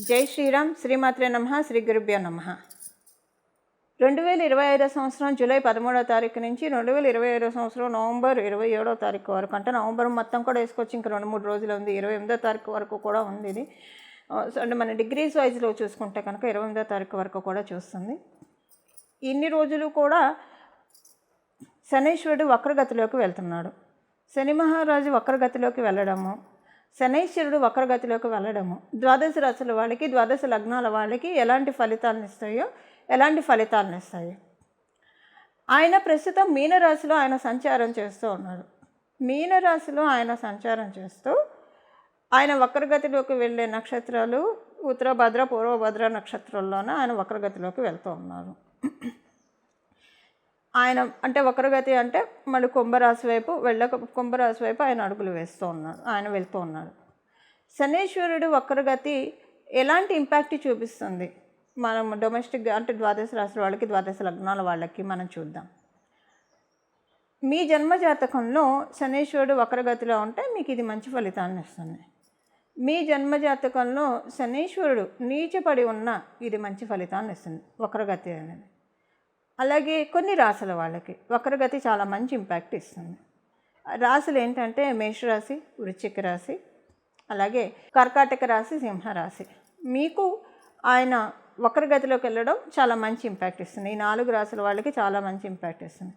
జై శ్రీరామ్. శ్రీమాత్రే నమః. శ్రీ గురుభ్యో నమః. 2025 సంవత్సరం జూలై 13వ తారీఖు నుంచి 2025 సంవత్సరం నవంబర్ 27వ తారీఖు వరకు, అంటే నవంబర్ మొత్తం కూడా వేసుకోవచ్చు, ఇంకా 2-3 రోజులు ఉంది. 28వ తారీఖు వరకు కూడా ఉంది ఇది. అంటే మన డిగ్రీస్ వైజ్లో చూసుకుంటే కనుక 28వ తారీఖు వరకు కూడా చూస్తుంది. ఇన్ని రోజులు కూడా శనీశ్వరుడు వక్రగతిలోకి వెళ్తున్నాడు. శని మహారాజు వక్రగతిలోకి వెళ్ళడము, శనైశ్వరుడు వక్రగతిలోకి వెళ్ళడము ద్వాదశ రాశుల వాళ్ళకి, ద్వాదశ లగ్నాల వాళ్ళకి ఎలాంటి ఫలితాలను ఇస్తాయో ఆయన ప్రస్తుతం మీనరాశిలో ఆయన సంచారం చేస్తూ ఉన్నాడు. మీనరాశిలో ఆయన సంచారం చేస్తూ ఆయన వక్రగతిలోకి వెళ్ళే నక్షత్రాలు ఉత్తరభద్ర, పూర్వభద్ర నక్షత్రాల్లోనే ఆయన వక్రగతిలోకి వెళ్తూ ఉన్నారు. ఆయన అంటే వక్రగతి అంటే మళ్ళీ కుంభరాశి వైపు ఆయన అడుగులు వేస్తూ ఉన్నాడు, ఆయన వెళ్తూ ఉన్నాడు. శనీశ్వరుడు వక్రగతి ఎలాంటి ఇంపాక్ట్ చూపిస్తుంది మనం డొమెస్టిక్గా, అంటే ద్వాదశ రాశుల వాళ్ళకి, ద్వాదశ లగ్నాల వాళ్ళకి మనం చూద్దాం. మీ జన్మజాతకంలో శనీశ్వరుడు వక్రగతిలో ఉంటే మీకు ఇది మంచి ఫలితాన్ని ఇస్తుంది. మీ జన్మజాతకంలో శనీశ్వరుడు నీచపడి ఉన్న ఇది మంచి ఫలితాన్ని ఇస్తుంది వక్రగతి అనేది. అలాగే కొన్ని రాశుల వాళ్ళకి వక్రగతి చాలా మంచి ఇంపాక్ట్ ఇస్తుంది. రాశులు ఏంటంటే మేషరాశి, వృశ్చిక రాశి, అలాగే కర్కాటక రాశి, సింహరాశి. మీకు ఆయన వక్రగతిలోకి వెళ్ళడం చాలా మంచి ఇంపాక్ట్ ఇస్తుంది. ఈ 4 రాశుల వాళ్ళకి చాలా మంచి ఇంపాక్ట్ ఇస్తుంది.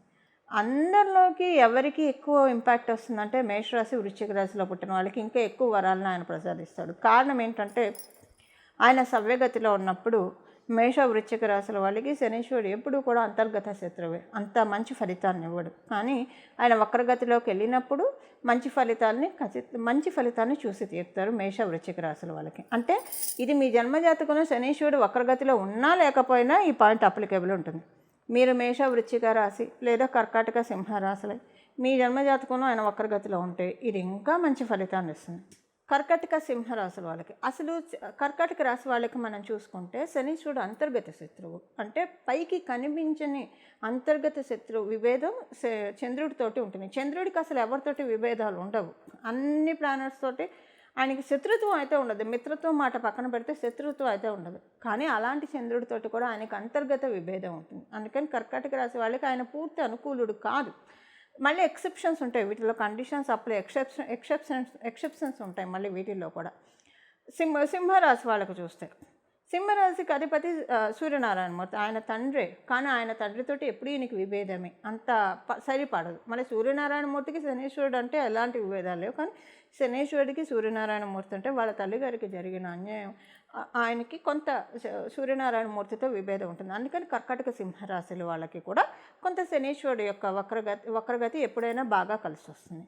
అందరిలోకి ఎవరికి ఎక్కువ ఇంపాక్ట్ వస్తుందంటే మేషరాశి, వృశ్చిక రాశిలో పుట్టిన వాళ్ళకి ఇంకా ఎక్కువ వరాలను ఆయన ప్రసాదిస్తాడు. కారణం ఏంటంటే ఆయన సవ్యగతిలో ఉన్నప్పుడు మేష, వృశ్చిక రాశుల వాళ్ళకి శనీశ్వరుడు ఎప్పుడూ కూడా అంతర్గత శత్రువే, అంత మంచి ఫలితాన్ని ఇవ్వడు. కానీ ఆయన వక్రగతిలోకి వెళ్ళినప్పుడు మంచి ఫలితాన్ని చూసి తీరుతారు మేష, వృశ్చిక రాశుల వాళ్ళకి. అంటే ఇది మీ జన్మజాతకంలో శనీశ్వరుడు వక్రగతిలో ఉన్నా లేకపోయినా ఈ పాయింట్ అప్లికేబుల్ ఉంటుంది. మీరు మేష, వృశ్చిక రాశి లేదా కర్కాటక, సింహరాశులు మీ జన్మజాతకంలో ఆయన వక్రగతిలో ఉంటే ఇది ఇంకా మంచి ఫలితాన్ని ఇస్తుంది. కర్కాటక, సింహరాశుల వాళ్ళకి, అసలు కర్కాటక రాశి వాళ్ళకి మనం చూసుకుంటే శనీశ్వరుడు అంతర్గత శత్రువు, అంటే పైకి కనిపించని అంతర్గత శత్రువు విభేదం చంద్రుడితోటి ఉంటుంది. చంద్రుడికి అసలు ఎవరితోటి విభేదాలు ఉండవు, అన్ని ప్లానెట్స్ తోటి ఆయనకి శత్రుత్వం అయితే ఉండదు. మిత్రత్వం మాట పక్కన పెడితే శత్రుత్వం అయితే ఉండదు. కానీ అలాంటి చంద్రుడితోటి కూడా ఆయనకి అంతర్గత విభేదం ఉంటుంది. అందుకని కర్కాటక రాశి వాళ్ళకి ఆయన పూర్తి అనుకూలుడు కాదు. మళ్ళీ ఎక్సెప్షన్స్ ఉంటాయి వీటిలో, కండిషన్స్ అప్లై, ఎక్సెప్షన్స్ ఉంటాయి మళ్ళీ వీటిల్లో కూడా. సింహరాశి వాళ్ళకు చూస్తే సింహరాశికి అధిపతి సూర్యనారాయణమూర్తి, ఆయన తండ్రే. కానీ ఆయన తండ్రితోటి ఎప్పుడు ఈయనకి విభేదమే, అంత సరిపడదు. మళ్ళీ సూర్యనారాయణమూర్తికి శనీశ్వరుడు అంటే ఎలాంటి విభేదాలు లేవు. కానీ శనీశ్వరుడికి సూర్యనారాయణమూర్తి అంటే వాళ్ళ తల్లిగారికి జరిగిన అన్యాయం, ఆయనకి కొంత సూర్యనారాయణమూర్తితో విభేదం ఉంటుంది. అందుకని కర్కాటక, సింహరాశుల వాళ్ళకి కూడా కొంత శనీశ్వరుడు యొక్క వక్రగతి ఎప్పుడైనా బాగా కలిసి వస్తుంది.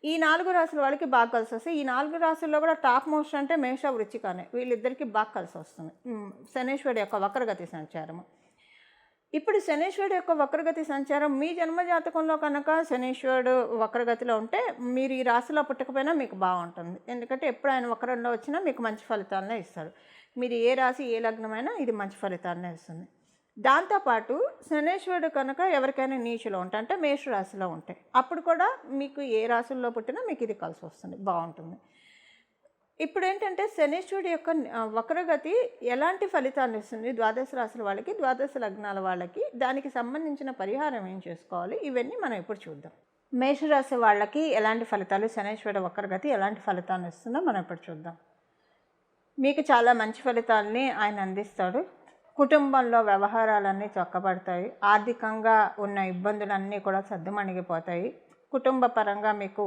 ఈ 4 రాశుల వాళ్ళకి బాగా కలిసి వస్తాయి. ఈ 4 రాశుల్లో కూడా టాప్ మోస్ట్ అంటే మేష, వృశ్చికనే, వీళ్ళిద్దరికీ బాగా కలిసి వస్తుంది శనీశ్వరుడు యొక్క వక్రగతి సంచారము. ఇప్పుడు శనీశ్వరుడు యొక్క వక్రగతి సంచారం మీ జన్మజాతకంలో కనుక శనీశ్వరుడు వక్రగతిలో ఉంటే మీరు ఈ రాశిలో పుట్టకపోయినా మీకు బాగుంటుంది. ఎందుకంటే ఎప్పుడు ఆయన వక్రంలో వచ్చినా మీకు మంచి ఫలితాలనే ఇస్తారు. మీరు ఏ రాశి, ఏ లగ్నమైనా ఇది మంచి ఫలితాలనే ఇస్తుంది. దాంతోపాటు శనీశ్వరుడు కనుక ఎవరికైనా నీచులో ఉంటాయి, అంటే మేషరాశిలో ఉంటాయి, అప్పుడు కూడా మీకు ఏ రాశుల్లో పుట్టినా మీకు ఇది కలిసి వస్తుంది, బాగుంటుంది. ఇప్పుడు ఏంటంటే శనీశ్వరుడు యొక్క వక్రగతి ఎలాంటి ఫలితాన్ని ఇస్తుంది ద్వాదశ రాశుల వాళ్ళకి, ద్వాదశ లగ్నాల వాళ్ళకి, దానికి సంబంధించిన పరిహారం ఏం చేసుకోవాలి, ఇవన్నీ మనం ఇప్పుడు చూద్దాం. మేషరాశి వాళ్ళకి ఎలాంటి ఫలితాలు, శనీశ్వరుడు వక్రగతి ఎలాంటి ఫలితాన్ని ఇస్తుందో మనం ఇప్పుడు చూద్దాం. మీకు చాలా మంచి ఫలితాలని ఆయన అందిస్తాడు. కుటుంబంలో వ్యవహారాలన్నీ చక్కబడతాయి. ఆర్థికంగా ఉన్న ఇబ్బందులన్నీ కూడా సద్దుమణిగిపోతాయి. కుటుంబ పరంగా మీకు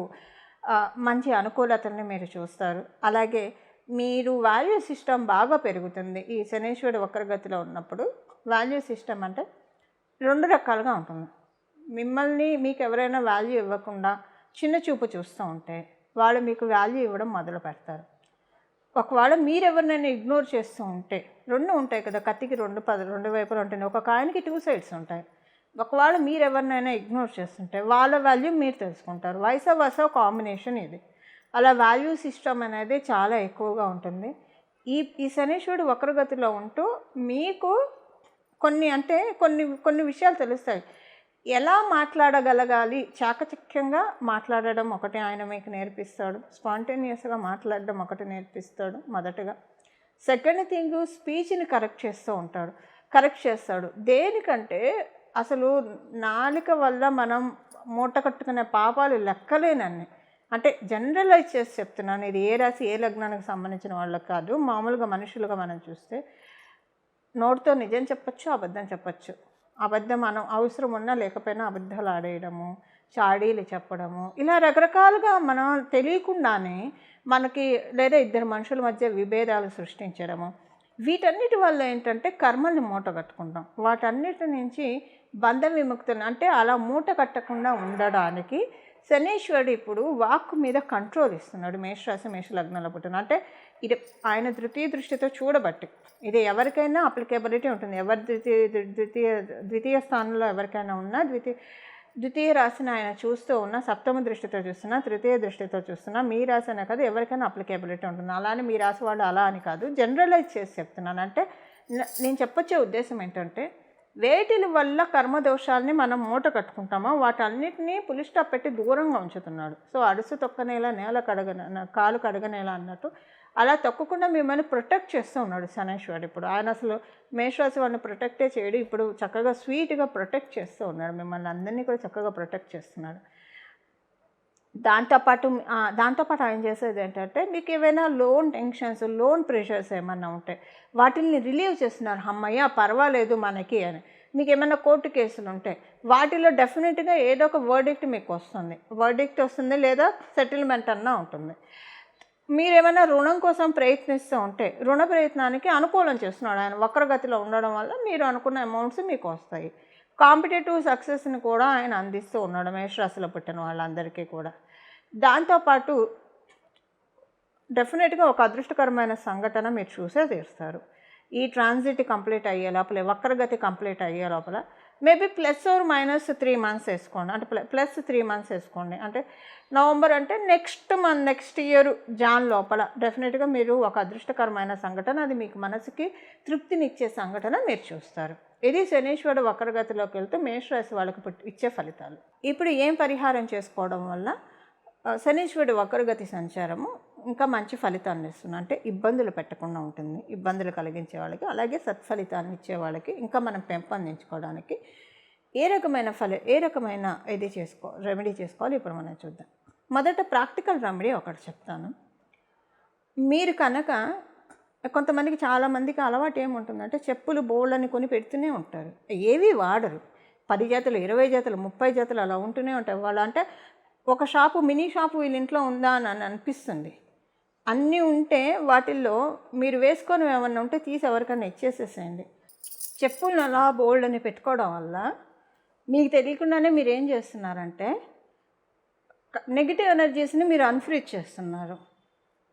మంచి అనుకూలతల్ని మీరు చూస్తారు. అలాగే మీరు వాల్యూ సిస్టమ్ బాగా పెరుగుతుంది. ఈ శనీశ్వరుడు వక్రగతిలో ఉన్నప్పుడు వాల్యూ సిస్టమ్ అంటే 2 రకాలుగా ఉంటుంది. మిమ్మల్ని మీకు ఎవరైనా వాల్యూ ఇవ్వకుండా చిన్న చూపు చూస్తూ ఉంటే వాళ్ళు మీకు వాల్యూ ఇవ్వడం మొదలు పెడతారు. ఒకవేళ మీరెవరినైనా ఇగ్నోర్ చేస్తూ ఉంటే, 2 ఉంటాయి కదా, కత్తికి 2 వైపులు ఉంటాయి, ఒక కాయిన్కి 2 సైడ్స్ ఉంటాయి. ఒకవేళ మీరెవరినైనా ఇగ్నోర్ చేస్తుంటే వాళ్ళ వాల్యూ మీరు తెలుసుకుంటారు. వైసా వర్సా కాంబినేషన్ ఇది. అలా వాల్యూ సిస్టమ్ అనేది చాలా ఎక్కువగా ఉంటుంది. ఈ శనీశ్వరుడు వక్రగతిలో ఉంటూ మీకు కొన్ని విషయాలు తెలుస్తాయి. ఎలా మాట్లాడగలగాలి, చాకచక్యంగా మాట్లాడడం ఒకటి ఆయన మీకు నేర్పిస్తాడు. స్పాంటేనియస్గా మాట్లాడడం ఒకటి నేర్పిస్తాడు మొదటగా. సెకండ్ థింగ్ స్పీచ్ని కరెక్ట్ చేస్తాడు. దేనికంటే అసలు నాలుక వల్ల మనం మూట కట్టుకునే పాపాలు లెక్కలేనన్ని. అంటే జనరలైజ్ చేసి చెప్తున్నాను, ఇది ఏ రాశి ఏ లగ్నానికి సంబంధించిన వాళ్ళకి కాదు, మామూలుగా మనుషులుగా మనం చూస్తే నోటితో నిజం చెప్పచ్చు, అబద్ధం చెప్పచ్చు. అబద్ధం మనం అవసరం ఉన్నా లేకపోయినా అబద్ధాలు ఆడేయడము, చాడీలు చెప్పడము, ఇలా రకరకాలుగా మనం తెలియకుండానే మనకి లేదా ఇద్దరు మనుషుల మధ్య విభేదాలు సృష్టించడము, వీటన్నిటి వల్ల ఏంటంటే కర్మల్ని మూట కట్టుకుంటాం. వాటన్నిటి నుంచి బంధ విముక్తులు అంటే అలా మూట కట్టకుండా ఉండడానికి శనీశ్వరుడు ఇప్పుడు వాక్కు మీద కంట్రోల్ ఇస్తున్నాడు. మేషరాశి మేష లగ్నంలో పుట్టిన అంటే ఇది ఆయన దృష్టితో చూడబట్టి ఇది ఎవరికైనా అప్లికేబిలిటీ ఉంటుంది. ఎవరి ద్వితీయ స్థానంలో ఎవరికైనా ఉన్నా ద్వితీయ రాశిని ఆయన చూస్తూ ఉన్నా, సప్తమ దృష్టితో చూస్తున్నా, తృతీయ దృష్టితో చూస్తున్నా, మీ రాశి అనే కాదు ఎవరికైనా అప్లికేబిలిటీ ఉంటుంది. అలానే మీ రాశి వాళ్ళు అలా అని కాదు, జనరలైజ్ చేసి చెప్తున్నాను. అంటే నేను చెప్పొచ్చే ఉద్దేశం ఏంటంటే వేటిల వల్ల కర్మదోషాలని మనం మూట కట్టుకుంటామో వాటన్నిటినీ పులి స్టాప్ పెట్టి దూరంగా ఉంచుతున్నాడు. సో అడుసు తొక్కనేలా కాలు కడగనేలా అన్నట్టు అలా తొక్కకుండా మిమ్మల్ని ప్రొటెక్ట్ చేస్తూ ఉన్నాడు శనీశ్వరుడు. ఇప్పుడు ఆయన అసలు మేషరాశి వాడిని ప్రొటెక్టే చేయడు, ఇప్పుడు చక్కగా స్వీట్గా ప్రొటెక్ట్ చేస్తూ ఉన్నాడు. మిమ్మల్ని అందరినీ కూడా చక్కగా ప్రొటెక్ట్ చేస్తున్నాడు. దాంతోపాటు ఆయన చేసేది ఏంటంటే మీకు ఏవైనా లోన్ టెన్షన్స్, లోన్ ప్రెషర్స్ ఏమన్నా ఉంటే వాటిని రిలీవ్ చేస్తున్నారు. అమ్మయ్య పర్వాలేదు మనకి అని. మీకు ఏమైనా కోర్టు కేసులు ఉంటే వాటిలో డెఫినెట్గా ఏదో ఒక వర్డిక్ట్ మీకు వస్తుంది లేదా సెటిల్మెంట్ అన్నా ఉంటుంది. మీరు ఏమైనా రుణం కోసం ప్రయత్నిస్తూ ఉంటే రుణ ప్రయత్నానికి అనుకూలం చేస్తున్నాడు ఆయన. వక్రగతిలో ఉండడం వల్ల మీరు అనుకున్న అమౌంట్స్ మీకు వస్తాయి. కాంపిటేటివ్ సక్సెస్ని కూడా ఆయన అందిస్తూ ఉన్నాడు మేషరాశిలో పుట్టిన వాళ్ళందరికీ కూడా. దాంతోపాటు డెఫినెట్గా ఒక అదృష్టకరమైన సంఘటన మీరు చూసే తీరుస్తారు. ఈ ట్రాన్సిట్ కంప్లీట్ అయ్యే లోపల, వక్రగతి కంప్లీట్ అయ్యే లోపల మేబీ +or- 3 months వేసుకోండి. అంటే +3 months వేసుకోండి. అంటే నవంబర్ అంటే నెక్స్ట్ ఇయర్ జాన్ లోపల డెఫినెట్గా మీరు ఒక అదృష్టకరమైన సంఘటన, అది మీకు మనసుకి తృప్తినిచ్చే సంఘటన మీరు చూస్తారు. ఇది శనీశ్వరుడు వక్రగతిలోకి వెళ్తే మేషరాశి వాళ్ళకి ఇచ్చే ఫలితాలు. ఇప్పుడు ఏం పరిహారం చేసుకోవడం వల్ల శనీశ్వరుడు వక్రగతి సంచారము ఇంకా మంచి ఫలితాన్ని ఇస్తుంది అంటే ఇబ్బందులు పెట్టకుండా ఉంటుంది. ఇబ్బందులు కలిగించే వాళ్ళకి, అలాగే సత్ఫలితాన్ని ఇచ్చే వాళ్ళకి ఇంకా మనం పెంపొందించుకోవడానికి ఏ రకమైన రెమెడీ చేసుకోవాలి ఇప్పుడు మనం చూద్దాం. మొదట ప్రాక్టికల్ రెమెడీ ఒకటి చెప్తాను. మీరు కనుక కొంతమందికి, చాలామందికి అలవాటు ఏముంటుందంటే చెప్పులు బోళ్ళని కొని పెడుతూనే ఉంటారు, ఏవి వాడరు. 10 జతలు 20 జతలు 30 జతలు అలా ఉంటూనే ఉంటాయి. వాళ్ళు అంటే ఒక మినీ షాపు వీళ్ళ ఇంట్లో ఉందా అని అనిపిస్తుంది. అన్నీ ఉంటే వాటిల్లో మీరు వేసుకొని ఏమన్నా ఉంటే తీసి ఎవరికైనా ఇచ్చేసేసేయండి. చెప్పులను అలా బోల్డ్ని పెట్టుకోవడం వల్ల మీకు తెలియకుండానే మీరు ఏం చేస్తున్నారంటే నెగిటివ్ ఎనర్జీస్ని మీరు అన్ఫ్రీజ్ చేస్తున్నారు,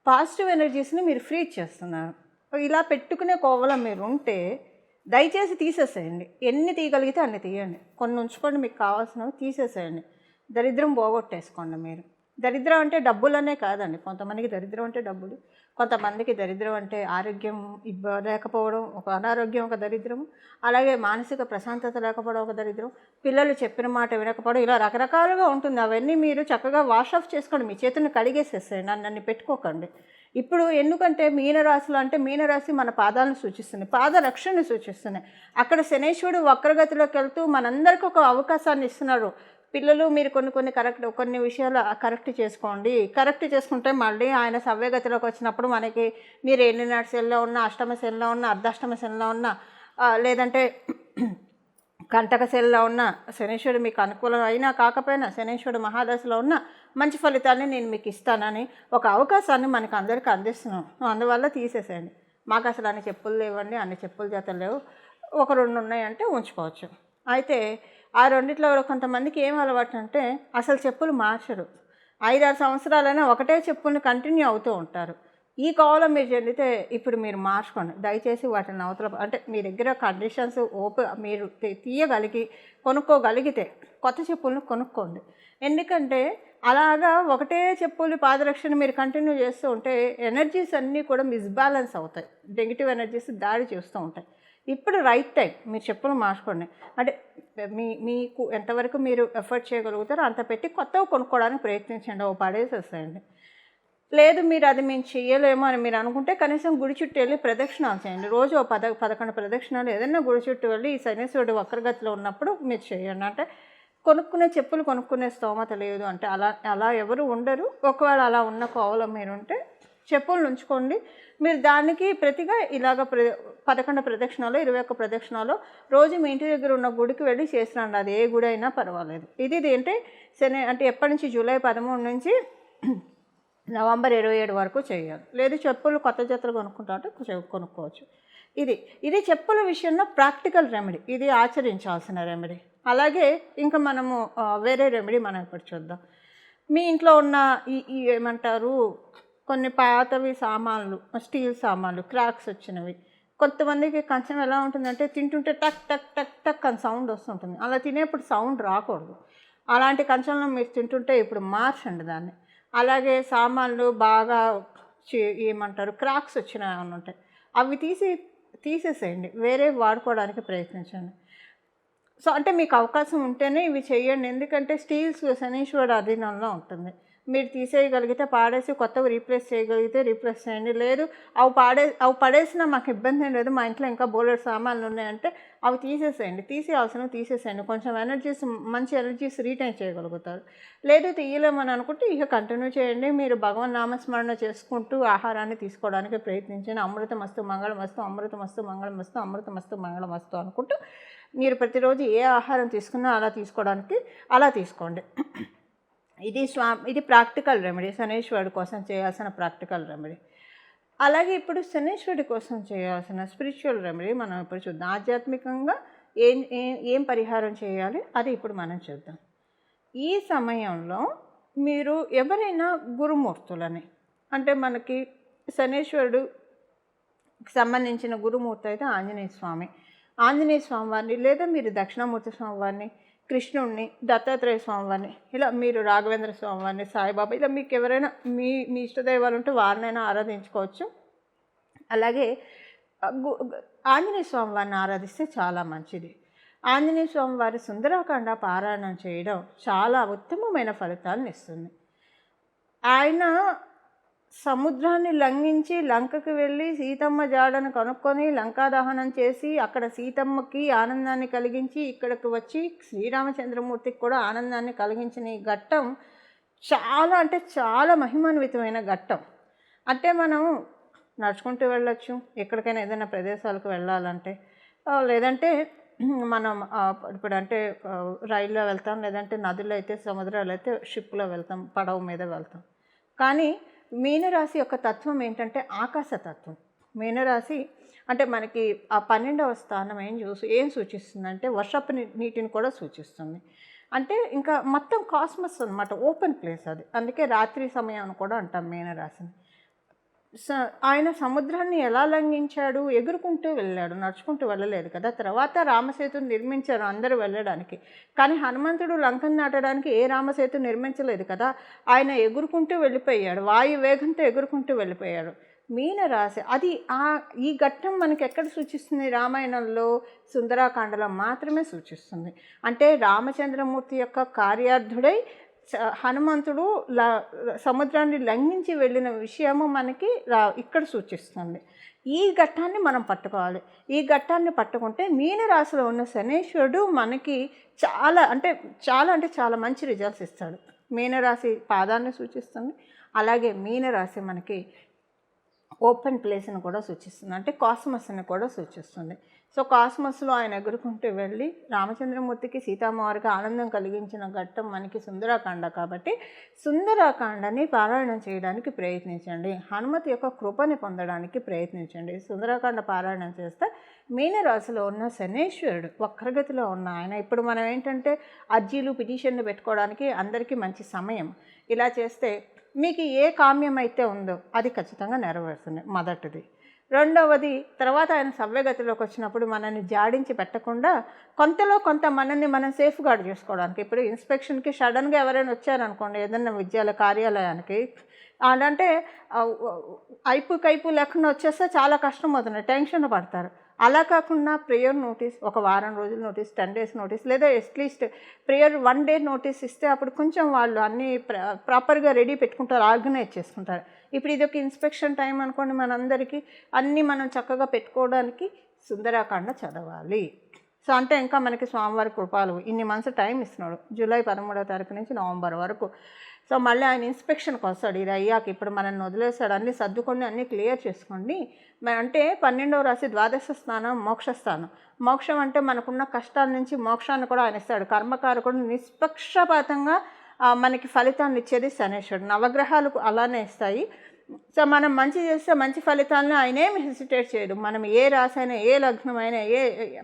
పాజిటివ్ ఎనర్జీస్ని మీరు ఫ్రీజ్ చేస్తున్నారు. ఇలా పెట్టుకునే కోవలో మీరు ఉంటే దయచేసి తీసేసేయండి. ఎన్ని తీయగలిగితే అన్ని తీయండి. కొన్ని ఉంచుకోండి, మీకు కావాల్సినవి తీసేసేయండి. దరిద్రం పోగొట్టేసుకోండి మీరు. దరిద్రం అంటే డబ్బులనే కాదండి. కొంతమందికి దరిద్రం అంటే డబ్బులు, కొంతమందికి దరిద్రం అంటే ఆరోగ్యం లేకపోవడం, ఒక అనారోగ్యం ఒక దరిద్రం, అలాగే మానసిక ప్రశాంతత లేకపోవడం ఒక దరిద్రం, పిల్లలు చెప్పిన మాట వినకపోవడం, ఇలా రకరకాలుగా ఉంటుంది. అవన్నీ మీరు చక్కగా వాష్ ఆఫ్ చేసుకోండి, మీ చేతులను కడిగేసేసేయండి, నన్ను పెట్టుకోకండి. ఇప్పుడు ఎందుకంటే మీనరాశి మన పాదాలను సూచిస్తుంది, పాదరక్షణని సూచిస్తుంది. అక్కడ శనీశ్వరుడు వక్రగతిలోకి వెళ్తూ మనందరికీ ఒక అవకాశాన్ని ఇస్తున్నాడు. పిల్లలు మీరు కొన్ని విషయాలు కరెక్ట్ చేసుకోండి. కరెక్ట్ చేసుకుంటే మళ్ళీ ఆయన సవ్యగతిలోకి వచ్చినప్పుడు మనకి మీరు ఎన్నినాటి శనిలో ఉన్న, అష్టమ శనిలో ఉన్న, అర్ధాష్టమ శనిలో ఉన్న, లేదంటే కంటక శనిలో ఉన్న, శనీశ్వరుడు మీకు అనుకూలం అయినా కాకపోయినా శనీశ్వరుడు మహాదశలో ఉన్న మంచి ఫలితాన్ని నేను మీకు ఇస్తానని ఒక అవకాశాన్ని మనకు అందరికీ అందిస్తున్నాం. అందువల్ల తీసేసేయండి. మాకు అసలు అన్ని చెప్పులు లేవండి, అన్ని చెప్పుల జతలు లేవు, 1-2 ఉన్నాయంటే ఉంచుకోవచ్చు. అయితే ఆ రెండిట్లో కొంతమందికి ఏం అలవాటు అంటే అసలు చెప్పులు మార్చరు. 5-6 సంవత్సరాలైనా ఒకటే చెప్పుల్ని కంటిన్యూ అవుతూ ఉంటారు. ఈ కోవలో మీరు చెందితే ఇప్పుడు మీరు మార్చుకోండి. దయచేసి వాటిని అవతల, అంటే మీ దగ్గర కండిషన్స్ మీరు కొనుక్కోగలిగితే కొత్త చెప్పులను కొనుక్కోండి. ఎందుకంటే అలాగా ఒకటే చెప్పులు పాదరక్షణ మీరు కంటిన్యూ చేస్తూ ఉంటే ఎనర్జీస్ అన్నీ కూడా మిస్బ్యాలెన్స్ అవుతాయి, నెగిటివ్ ఎనర్జీస్ దాడి చేస్తూ ఉంటాయి. ఇప్పుడు రైట్ టైం, మీరు చెప్పులు మార్చుకోండి. అంటే మీకు ఎంతవరకు మీరు ఎఫర్ట్ చేయగలుగుతారో అంత పెట్టి కొత్తవి కొనుక్కోవడానికి ప్రయత్నించండి. పడేసేసేయండి. లేదు మీరు అది మేము చెయ్యలేము అని మీరు అనుకుంటే కనీసం గుడి చుట్టూ వెళ్ళి ప్రదక్షిణాలు చేయండి. రోజు ఓ 11 ప్రదక్షిణాలు ఏదైనా గుడి చుట్టూ వెళ్ళి ఈ శనీశ్వరుడు వక్రగతిలో ఉన్నప్పుడు మీరు చేయండి. అంటే చెప్పులు కొనుక్కునే స్తోమత లేదు అంటే అలా అలా ఎవరు ఉండరు. ఒకవేళ అలా ఉన్న కోవలో మీరుంటే చెప్పులు ఉంచుకోండి. మీరు దానికి ప్రతిగా ఇలాగ 11 ప్రదక్షిణాలు 21 ప్రదక్షిణాలు రోజు మీ ఇంటి దగ్గర ఉన్న గుడికి వెళ్ళి చేసిరండి. అది ఏ గుడి అయినా పర్వాలేదు. ఇది అంటే అంటే ఎప్పటి నుంచి జూలై 13 నుంచి నవంబర్ 27 వరకు చేయాలి. లేదు చెప్పులు కొత్త జతలు కొనుక్కుంటా అంటే కొనుక్కోవచ్చు. ఇది చెప్పుల విషయంలో ప్రాక్టికల్ రెమెడీ. ఇది ఆచరించాల్సిన రెమెడీ. అలాగే ఇంకా మనము వేరే రెమెడీ మనం ఇప్పుడు చూద్దాం. మీ ఇంట్లో ఉన్న ఈ ఏమంటారు కొన్ని పాతవి సామాన్లు, స్టీల్ సామాన్లు క్రాక్స్ వచ్చినవి. కొంతమందికి కంచం ఎలా ఉంటుందంటే తింటుంటే టక్ టక్ టక్ టక్ అని సౌండ్ వస్తుంటుంది. అలా తినేప్పుడు సౌండ్ రాకూడదు. అలాంటి కంచంలో మీరు తింటుంటే ఇప్పుడు మార్చండి దాన్ని. అలాగే సామాన్లు బాగా ఏమంటారు క్రాక్స్ వచ్చినవి ఏమైనా ఉంటాయి, అవి తీసేసేయండి. వేరే వాడుకోవడానికి ప్రయత్నించండి. సో అంటే మీకు అవకాశం ఉంటేనే ఇవి చేయండి. ఎందుకంటే స్టీల్స్ శనీశ్వరుడు అధీనంలో ఉంటుంది. మీరు తీసేయగలిగితే పాడేసి కొత్తవి రీప్లేస్ చేయగలిగితే రీప్లేస్ చేయండి. లేదు అవి పడేసినా మాకు ఇబ్బంది ఏం లేదు, మా ఇంట్లో ఇంకా బోలెడు సామాన్లు ఉన్నాయంటే అవి తీసేసేయండి. తీసేసేయండి. కొంచెం మంచి ఎనర్జీస్ రీటైన్ చేయగలుగుతారు. లేదు తీయలేమని అనుకుంటే ఇక కంటిన్యూ చేయండి. మీరు భగవన్ నామస్మరణ చేసుకుంటూ ఆహారాన్ని తీసుకోవడానికి ప్రయత్నించండి. అమృతమస్తు మంగళమస్తు, అమృతమస్తు మంగళమస్తు, అమృతమస్తు మంగళమస్తు అనుకుంటూ మీరు ప్రతిరోజు ఏ ఆహారం తీసుకున్నా అలా తీసుకోండి. ఇది ప్రాక్టికల్ రెమెడీ, శనీశ్వరుడి కోసం చేయాల్సిన ప్రాక్టికల్ రెమెడీ. అలాగే ఇప్పుడు శనీశ్వరుడి కోసం చేయాల్సిన స్పిరిచువల్ రెమెడీ మనం ఇప్పుడు చూద్దాం. ఆధ్యాత్మికంగా ఏం పరిహారం చేయాలి అది ఇప్పుడు మనం చూద్దాం. ఈ సమయంలో మీరు ఎవరైనా గురుమూర్తులని, అంటే మనకి శనీశ్వరుడికి సంబంధించిన గురుమూర్తి అయితే ఆంజనేయ స్వామి వారిని, లేదా మీరు దక్షిణామూర్తి స్వామి వారిని, కృష్ణుడిని, దత్తాత్రేయ స్వామి వారిని, ఇలా మీరు రాఘవేంద్ర స్వామి వారిని, సాయిబాబా, ఇలా మీకు ఎవరైనా మీ ఇష్టదైవాలు ఉంటే వారినైనా ఆరాధించుకోవచ్చు. అలాగే ఆంజనేయ స్వామి వారిని ఆరాధిస్తే చాలా మంచిది. ఆంజనేయ స్వామి వారి సుందరాకాండ పారాయణం చేయడం చాలా ఉత్తమమైన ఫలితాలను ఇస్తుంది. ఆయన సముద్రాన్ని లంఘించి లంకకి వెళ్ళి సీతమ్మ జాడను కనుక్కొని లంకా దహనం చేసి అక్కడ సీతమ్మకి ఆనందాన్ని కలిగించి ఇక్కడికి వచ్చి శ్రీరామచంద్రమూర్తికి కూడా ఆనందాన్ని కలిగించిన ఈ ఘట్టం చాలా అంటే చాలా మహిమాన్వితమైన ఘట్టం. అంటే మనం నడుచుకుంటూ వెళ్ళొచ్చు ఎక్కడికైనా, ఏదైనా ప్రదేశాలకు వెళ్ళాలంటే. లేదంటే మనం ఇప్పుడంటే రైల్లో వెళ్తాం, లేదంటే నదులు అయితే, సముద్రాలు అయితే షిప్లో వెళ్తాం, పడవ మీద వెళ్తాం. కానీ మీనరాశి యొక్క తత్వం ఏంటంటే ఆకాశతత్వం. మీనరాశి అంటే మనకి ఆ 12వ స్థానం ఏం సూచిస్తుందంటే వర్షపు నీటిని కూడా సూచిస్తుంది. అంటే ఇంకా మొత్తం కాస్మస్ అన్నమాట, ఓపెన్ ప్లేస్ అది. అందుకే రాత్రి సమయం అని కూడా అంటాం మీనరాశిని. ఆయన సముద్రాన్ని ఎలా లంఘించాడు? ఎగురుకుంటూ వెళ్ళాడు, నడుచుకుంటూ వెళ్ళలేదు కదా. తర్వాత రామసేతుని నిర్మించారు అందరూ వెళ్ళడానికి. కానీ హనుమంతుడు లంకను దాటడానికి ఏ రామసేతు నిర్మించలేదు కదా. ఆయన ఎగురుకుంటూ వెళ్ళిపోయాడు, వాయు వేగంతో ఎగురుకుంటూ వెళ్ళిపోయాడు. మీనరాశి అది ఈ ఘట్టం మనకి ఎక్కడ సూచిస్తుంది? రామాయణంలో సుందరాకాండలో మాత్రమే సూచిస్తుంది. అంటే రామచంద్రమూర్తి యొక్క కార్యార్థుడై హనుమంతుడు సముద్రాన్ని లంఘించి వెళ్ళిన విషయము మనకి ఇక్కడ సూచిస్తుంది. ఈ ఘట్టాన్ని మనం పట్టుకోవాలి. ఈ ఘట్టాన్ని పట్టుకుంటే మీనరాశిలో ఉన్న శనీశ్వరుడు మనకి చాలా అంటే చాలా మంచి రిజల్ట్స్ ఇస్తాడు. మీనరాశి పాదాన్ని సూచిస్తుంది. అలాగే మీనరాశి మనకి ఓపెన్ ప్లేస్ని కూడా సూచిస్తుంది, అంటే కాస్మస్ని కూడా సూచిస్తుంది. సో కాస్మస్లో ఆయన ఎగురుకుంటూ వెళ్ళి రామచంద్రమూర్తికి సీతామ్మవారికి ఆనందం కలిగించిన ఘట్టం మనకి సుందరాకాండ. కాబట్టి సుందరాకాండని పారాయణం చేయడానికి ప్రయత్నించండి. హనుమతి యొక్క కృపని పొందడానికి ప్రయత్నించండి. సుందరాకాండ పారాయణం చేస్తే మీనరాశిలో ఉన్న శనీశ్వరుడు వక్రగతిలో ఉన్న ఆయన, ఇప్పుడు మనం ఏంటంటే అర్జీలు పిటిషన్లు పెట్టుకోవడానికి అందరికీ మంచి సమయం. ఇలా చేస్తే మీకు ఏ కామ్యం అయితే ఉందో అది ఖచ్చితంగా నెరవేరుతుంది, మొదటిది. రెండవది, తర్వాత ఆయన సవ్యగతిలోకి వచ్చినప్పుడు మనల్ని జాడించి పెట్టకుండా కొంతలో కొంత మనల్ని మనం సేఫ్ గార్డ్ చేసుకోవడానికి. ఇప్పుడు ఇన్స్పెక్షన్కి సడన్గా ఎవరైనా వచ్చారనుకోండి ఏదైనా కార్యాలయానికి, అంటే కైపు లేకుండా వచ్చేస్తే చాలా కష్టం అవుతుంది, టెన్షన్ పడతారు. అలా కాకుండా ప్రేయర్ నోటీస్ ఒక వారం రోజుల నోటీస్, 10 days నోటీస్, లేదా అట్లీస్ట్ ప్రేయర్ 1 day నోటీస్ ఇస్తే అప్పుడు కొంచెం వాళ్ళు అన్నీ ప్రాపర్గా రెడీ పెట్టుకుంటారు, ఆర్గనైజ్ చేసుకుంటారు. ఇప్పుడు ఇది ఒక ఇన్స్పెక్షన్ టైం అనుకోండి, మనందరికీ అన్నీ మనం చక్కగా పెట్టుకోవడానికి సుందరాకాండ చదవాలి. సో అంటే ఇంకా మనకి స్వామివారి కృపాలు ఇన్ని మంత్స్ టైం ఇస్తున్నాడు, జూలై 13వ తారీఖు నుంచి నవంబర్ వరకు. సో మళ్ళీ ఆయన ఇన్స్పెక్షన్కి వస్తాడు. ఇది అయ్యాక ఇప్పుడు మనల్ని వదిలేస్తాడు, అన్నీ సర్దుకొని అన్నీ క్లియర్ చేసుకోండి. అంటే 12వ రాశి ద్వాదశ స్థానం మోక్షస్థానం. మోక్షం అంటే మనకున్న కష్టాల నుంచి మోక్షాన్ని కూడా ఆయన ఇస్తాడు. కర్మకారకుడు నిష్పక్షపాతంగా మనకి ఫలితాన్ని ఇచ్చేది శనేశ్వరుడు. నవగ్రహాలు అలానే ఇస్తాయి. సో మనం మంచి చేస్తే మంచి ఫలితాలను ఆయనేమి హెసిటేట్ చేయడు. మనం ఏ రాశి అయినా, ఏ లగ్నమైనా,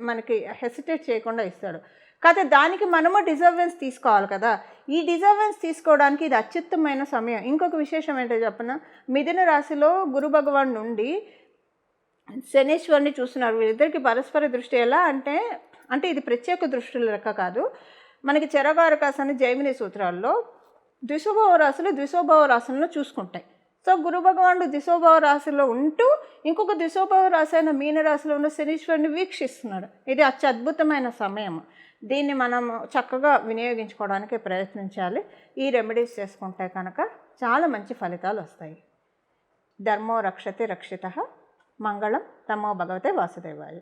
మనకి హెసిటేట్ చేయకుండా ఇస్తాడు. కాకపోతే దానికి మనము డిజర్వెన్స్ తీసుకోవాలి కదా. ఈ డిజర్వెన్స్ తీసుకోవడానికి ఇది అత్యుత్తమైన సమయం. ఇంకొక విశేషం ఏంటో చెప్పనా, మిథున రాశిలో గురు భగవాన్ నుండి శనీశ్వరుని చూస్తున్నారు. వీళ్ళిద్దరికి పరస్పర దృష్టి ఎలా అంటే ఇది ప్రత్యేక దృష్టిల లెక్క కాదు. మనకి చరకారకాసని జైమిని సూత్రాల్లో ద్విశోభవ రాశులు ద్విశోభవ రాశులను చూసుకుంటాయి. సో గురు భగవానుడు ద్విశోభవ రాశిలో ఉంటూ ఇంకొక ద్విశోభవ రాశి అయిన మీనరాశిలో ఉన్న శనీశ్వరుని వీక్షిస్తున్నాడు. ఇది అత్యద్భుతమైన సమయం. దీన్ని మనం చక్కగా వినియోగించుకోవడానికి ప్రయత్నించాలి. ఈ రెమెడీస్ చేసుకుంటే కనుక చాలా మంచి ఫలితాలు వస్తాయి. ధర్మో రక్షతి రక్షితః. మంగళం. నమో భగవతే వాసుదేవాయ.